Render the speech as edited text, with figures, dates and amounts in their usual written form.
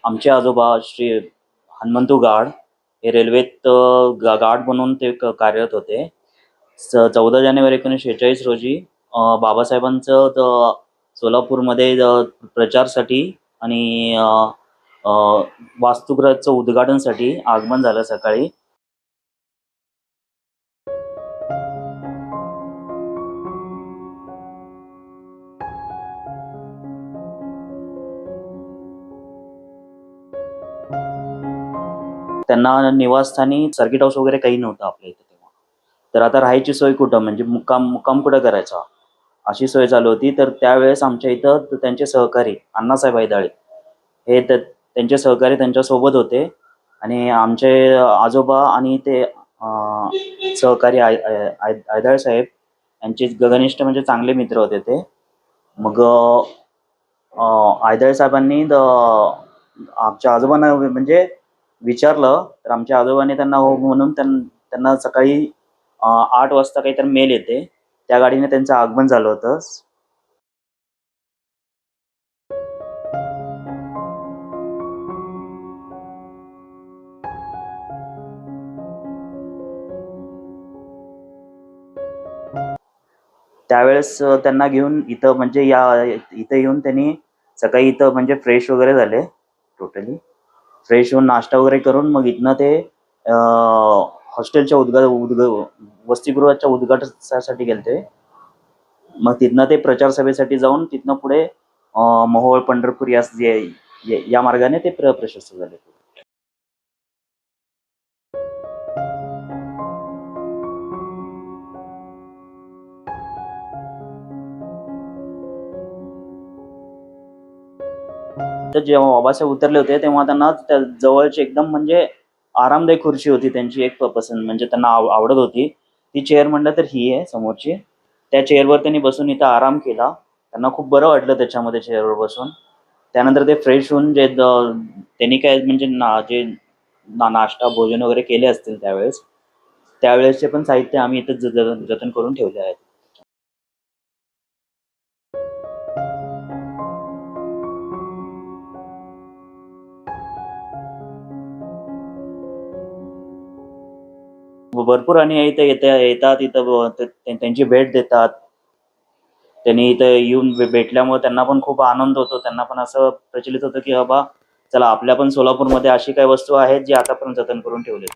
आमचे आजोबा श्री हनुमंतू गाड हे रेल्वेत गार्ड म्हणून ते कार्यरत होते. 14 जानेवारी 1946 रोजी बाबासाहेबांचं सोलापूरमध्ये प्रचारसाठी आणि अ, वास्तुगृहाचं उद्घाटनसाठी आगमन झालं सकाळी. त्यांना निवासस्थानी सर्किट हाऊस वगैरे काही नव्हतं आपल्या इथे तेव्हा. तर आता राहायची सोय कुठं, म्हणजे मुक्काम कुठं करायचा, अशी सोय चालू होती. तर त्यावेळेस आमच्या इथं त्यांचे सहकारी अण्णासाहेब हैदाळे हे त्यांचे सहकारी त्यांच्यासोबत होते आणि आमचे आजोबा आणि ते सहकारी हैदाळे साहेब यांचे घनिष्ठ म्हणजे चांगले मित्र होते ते. मग हैदाळे साहेबांनी आमच्या आजोबांना म्हणजे विचारलं, तर आमच्या आजोबांनी त्यांना हो म्हणून त्यांना सकाळी 8 वाजता काहीतरी मेल येते, त्या गाडीने त्यांचं आगमन झालं होतं. त्यावेळेस त्यांना घेऊन इथं म्हणजे इथं येऊन त्यांनी सकाळी इथं म्हणजे फ्रेश वगैरे झाले, टोटली फ्रेश होऊन नाश्ता वगैरे करून मग इथनं ते हॉस्टेलच्या वसतिगृहाच्या उद्घाटनासाठी गेलते. मग तिथनं ते प्रचार सभेसाठी जाऊन तिथनं पुढे मोहोळ पंढरपूर या मार्गाने ते प्रशस्त झाले. तर जेव्हा बाबासाहेब उतरले होते तेव्हा त्यांना त्या जवळची एकदम म्हणजे आरामदायी खुर्ची होती त्यांची, एक पसंत म्हणजे त्यांना आवडत होती ती चेअर. म्हणलं तर ही आहे समोरची, त्या चेअरवर त्यांनी बसून इथं आराम केला. त्यांना खूप बरं वाटलं त्याच्यामध्ये चेअरवर बसून. त्यानंतर ते फ्रेश होऊन जे त्यांनी काय म्हणजे नाश्ता भोजन वगैरे केले असतील त्यावेळेसचे पण साहित्य आम्ही इथं जतन करून ठेवले आहेत. भरपूर आणि इथं येतात इथं त्यांची भेट देतात. त्यांनी इथं येऊन भेटल्यामुळे त्यांना पण खूप आनंद होतो. त्यांना पण असं प्रचलित होतं की बाबा चला आपल्या पण सोलापूरमध्ये अशी काही वस्तू आहेत जी आतापर्यंत जतन करून ठेवली.